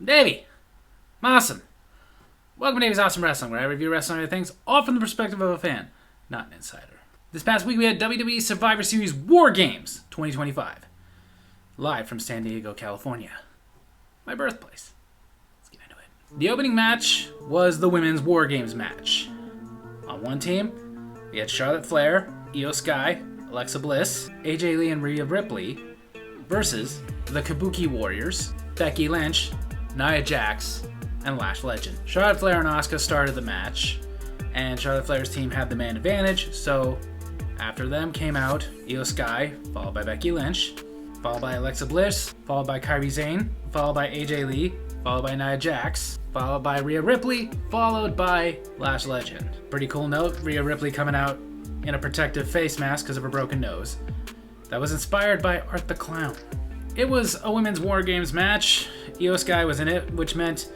Davy, I'm awesome. Welcome to Davy's Awesome Wrestling, where I review wrestling things all from the perspective of a fan, not an insider. This past week we had WWE Survivor Series WarGames 2025, live from San Diego, California, my birthplace. Let's get into it. The opening match was the women's WarGames match. On one team, we had Charlotte Flair, Io Sky, Alexa Bliss, AJ Lee, and Rhea Ripley versus the Kabuki Warriors, Becky Lynch, Nia Jax, and Lash Legend. Charlotte Flair and Asuka started the match, and Charlotte Flair's team had the man advantage, so after them came out Io Sky, followed by Becky Lynch, followed by Alexa Bliss, followed by Kairi Sane, followed by AJ Lee, followed by Nia Jax, followed by Rhea Ripley, followed by Lash Legend. Pretty cool note, Rhea Ripley coming out in a protective face mask because of her broken nose. That was inspired by Art the Clown. It was a women's WarGames match. Io Sky was in it, which meant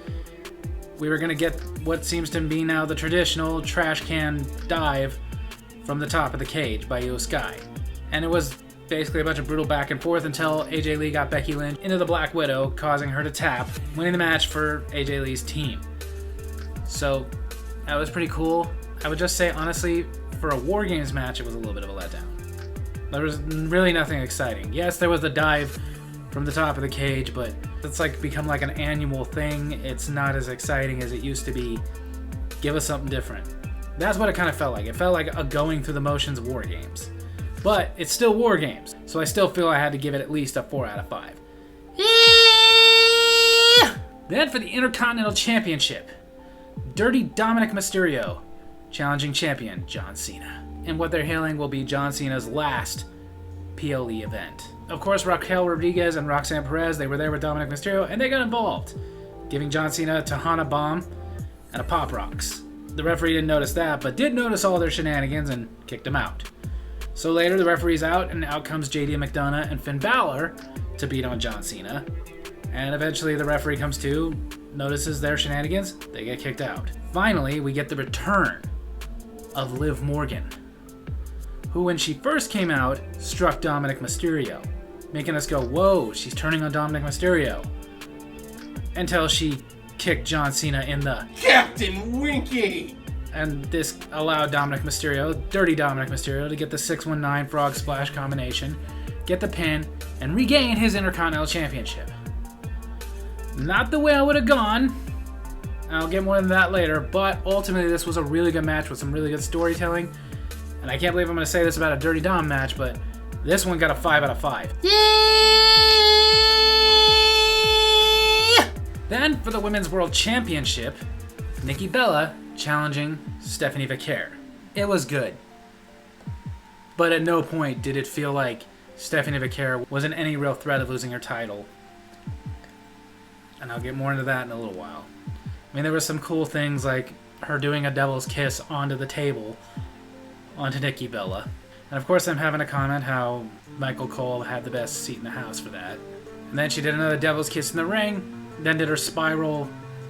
we were going to get what seems to be now the traditional trash can dive from the top of the cage by Io Sky. And it was basically a bunch of brutal back and forth until AJ Lee got Becky Lynch into the Black Widow, causing her to tap, winning the match for AJ Lee's team. So that was pretty cool. I would just say, honestly, for a WarGames match, it was a little bit of a letdown. There was really nothing exciting. Yes, there was the dive from the top of the cage, but it's like become like an annual thing. It's not as exciting as it used to be. Give us something different. That's what it kind of felt like. It felt like a going through the motions of WarGames. But it's still WarGames, so I still feel I had to give it at least a 4 out of 5. Then for the Intercontinental Championship, Dirty Dominic Mysterio challenging champion John Cena. And what they're hailing will be John Cena's last PLE event. Of course, Raquel Rodriguez and Roxanne Perez, they were there with Dominic Mysterio, and they got involved, giving John Cena a Tejana Bomb and a Pop Rocks. The referee didn't notice that, but did notice all their shenanigans and kicked him out. So later, the referee's out, and out comes JD McDonough and Finn Balor to beat on John Cena. And eventually, the referee comes to, notices their shenanigans, they get kicked out. Finally, we get the return of Liv Morgan, who when she first came out, struck Dominic Mysterio, making us go, whoa, she's turning on Dominic Mysterio. Until she kicked John Cena in the Captain Winky! And this allowed Dominic Mysterio, Dirty Dominic Mysterio, to get the 619 Frog Splash combination, get the pin, and regain his Intercontinental Championship. Not the way I would have gone. I'll get more than that later, but ultimately this was a really good match with some really good storytelling. And I can't believe I'm going to say this about a Dirty Dom match, but this one got a 5 out of 5. Yeah! Then, for the Women's World Championship, Nikki Bella challenging Stephanie Vaquer. It was good. But at no point did it feel like Stephanie Vaquer was in any real threat of losing her title. And I'll get more into that in a little while. I mean, there were some cool things like her doing a devil's kiss onto the table onto Nikki Bella. And of course I'm having to comment how Michael Cole had the best seat in the house for that. And then she did another devil's kiss in the ring, then did her spiral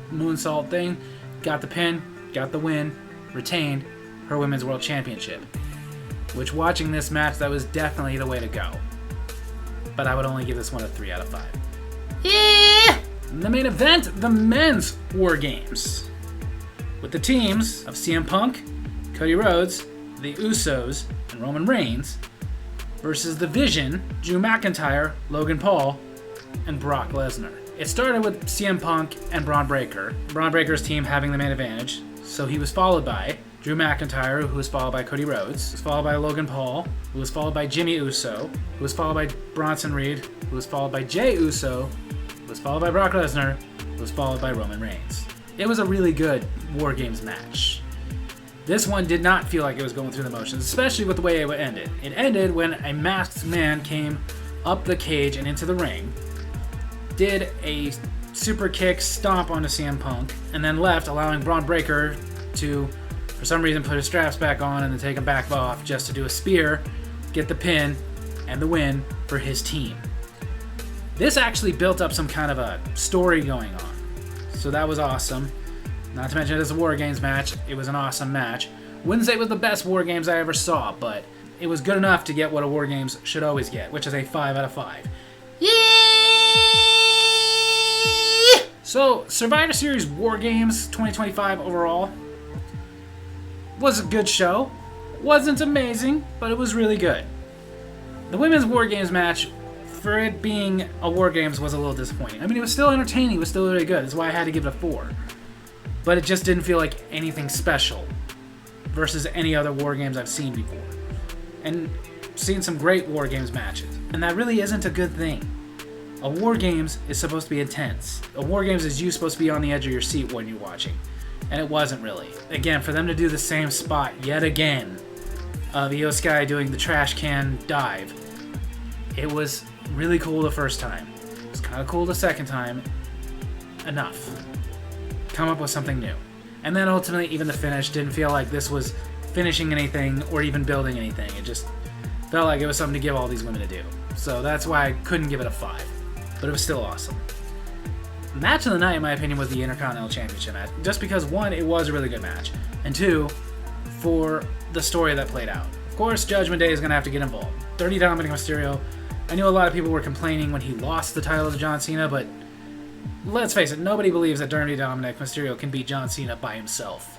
moonsault thing, got the pin, got the win, retained her Women's World Championship. Which, watching this match, that was definitely the way to go. But I would only give this one a 3 out of 5. Yeah! In the main event, the men's WarGames, with the teams of CM Punk, Cody Rhodes, the Usos, and Roman Reigns, versus The Vision, Drew McIntyre, Logan Paul, and Brock Lesnar. It started with CM Punk and Braun Breaker. Braun Breaker's team having the main advantage, so he was followed by Drew McIntyre, who was followed by Cody Rhodes, who was followed by Logan Paul, who was followed by Jimmy Uso, who was followed by Bronson Reed, who was followed by Jey Uso, who was followed by Brock Lesnar, who was followed by Roman Reigns. It was a really good WarGames match. This one did not feel like it was going through the motions, especially with the way it ended. It ended when a masked man came up the cage and into the ring, did a super kick stomp onto CM Punk, and then left, allowing Braun Breaker to, for some reason, put his straps back on and then take them back off just to do a spear, get the pin, and the win for his team. This actually built up some kind of a story going on, so that was awesome. Not to mention it was a WarGames match. It was an awesome match. Wouldn't say it was the best WarGames I ever saw, but it was good enough to get what a WarGames should always get, which is a 5 out of 5. Yeah! So, Survivor Series WarGames 2025 overall was a good show. Wasn't amazing, but it was really good. The women's WarGames match, for it being a WarGames, was a little disappointing. I mean, it was still entertaining, it was still really good. That's why I had to give it a 4. But it just didn't feel like anything special versus any other WarGames I've seen before. And seen some great WarGames matches. And that really isn't a good thing. A WarGames is supposed to be intense. A WarGames is you supposed to be on the edge of your seat when you're watching. And it wasn't really. Again, for them to do the same spot yet again of Io Sky doing the trash can dive, it was really cool the first time. It was kind of cool the second time. Enough. Come up with something new. And then ultimately, even the finish didn't feel like this was finishing anything or even building anything. It just felt like it was something to give all these women to do. So that's why I couldn't give it a 5. But it was still awesome. Match of the night, in my opinion, was the Intercontinental Championship match. Just because, 1, it was a really good match. And 2, for the story that played out. Of course, Judgment Day is going to have to get involved. Dirty Dominic Mysterio. I know a lot of people were complaining when he lost the title to John Cena, but let's face it, nobody believes that Dirty Dominic Mysterio can beat John Cena by himself.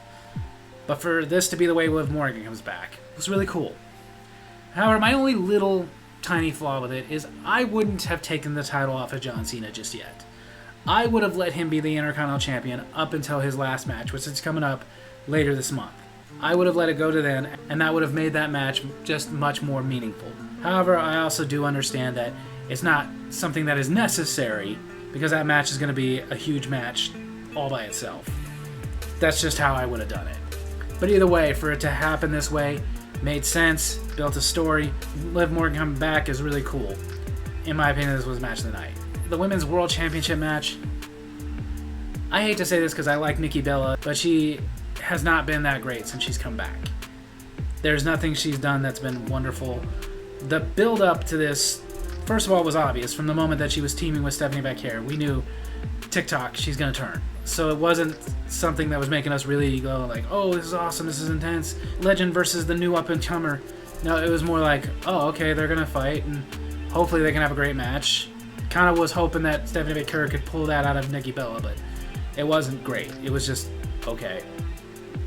But for this to be the way Liv Morgan comes back, it was really cool. However, my only little tiny flaw with it is I wouldn't have taken the title off of John Cena just yet. I would have let him be the Intercontinental Champion up until his last match, which is coming up later this month. I would have let it go to then, and that would have made that match just much more meaningful. However, I also do understand that it's not something that is necessary, because that match is going to be a huge match all by itself. That's just how I would have done it. But either way, for it to happen this way, made sense, built a story. Liv Morgan coming back is really cool. In my opinion, this was match of the night. The Women's World Championship match, I hate to say this because I like Nikki Bella, but she has not been that great since she's come back. There's nothing she's done that's been wonderful. The build up to this, first of all, was obvious. From the moment that she was teaming with Stephanie Becker, we knew TikTok, she's going to turn. So it wasn't something that was making us really go like, oh, this is awesome, this is intense. Legend versus the new up-and-comer. No, it was more like, oh, okay, they're going to fight, and hopefully they can have a great match. Kind of was hoping that Stephanie Becker could pull that out of Nikki Bella, but it wasn't great. It was just okay.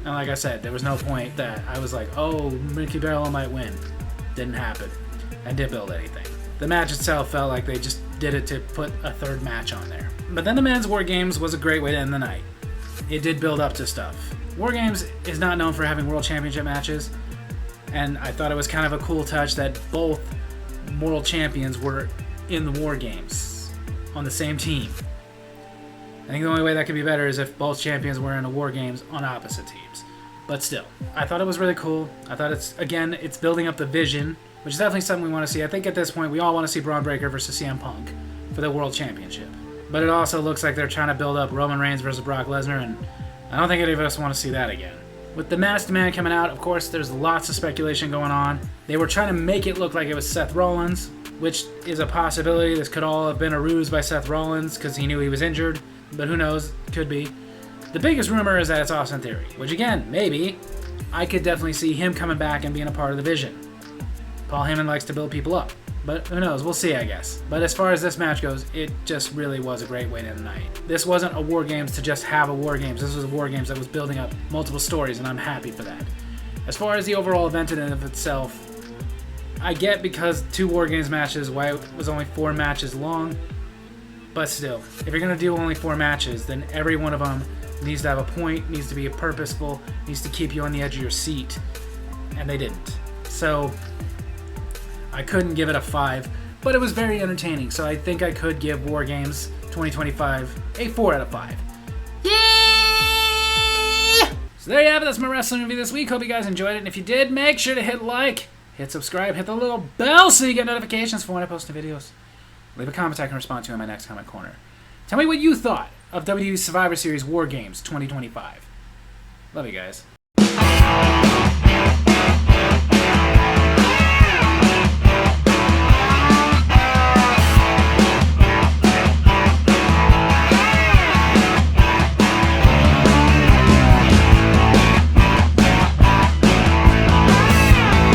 And like I said, there was no point that I was like, oh, Nikki Bella might win. Didn't happen. And didn't build anything. The match itself felt like they just did it to put a third match on there. But then the men's WarGames was a great way to end the night. It did build up to stuff. WarGames is not known for having World Championship matches, and I thought it was kind of a cool touch that both World Champions were in the WarGames on the same team. I think the only way that could be better is if both champions were in a WarGames on opposite teams. But still, I thought it was really cool. I thought it's building up the vision, which is definitely something we want to see. I think at this point we all want to see Braun Breaker versus CM Punk for the World Championship. But it also looks like they're trying to build up Roman Reigns versus Brock Lesnar, and I don't think any of us want to see that again. With the Masked Man coming out, of course, there's lots of speculation going on. They were trying to make it look like it was Seth Rollins, which is a possibility. This could all have been a ruse by Seth Rollins because he knew he was injured, but who knows? Could be. The biggest rumor is that it's Austin Theory, which again, maybe. I could definitely see him coming back and being a part of the vision. Paul Heyman likes to build people up, but who knows? We'll see, I guess. But as far as this match goes, it just really was a great way to end the night. This wasn't a WarGames to just have a WarGames. This was a WarGames that was building up multiple stories, and I'm happy for that. As far as the overall event in and of itself, I get because 2 WarGames matches, why it was only 4 matches long, but still, if you're going to do only 4 matches, then every one of them needs to have a point, needs to be purposeful, needs to keep you on the edge of your seat, and they didn't. So I couldn't give it a 5, but it was very entertaining, so I think I could give WarGames 2025 a 4 out of 5. Yeah! So there you have it, that's my wrestling review this week. Hope you guys enjoyed it, and if you did, make sure to hit like, hit subscribe, hit the little bell so you get notifications for when I post new videos. Leave a comment I can respond to in my next comment corner. Tell me what you thought of WWE Survivor Series WarGames 2025. Love you guys.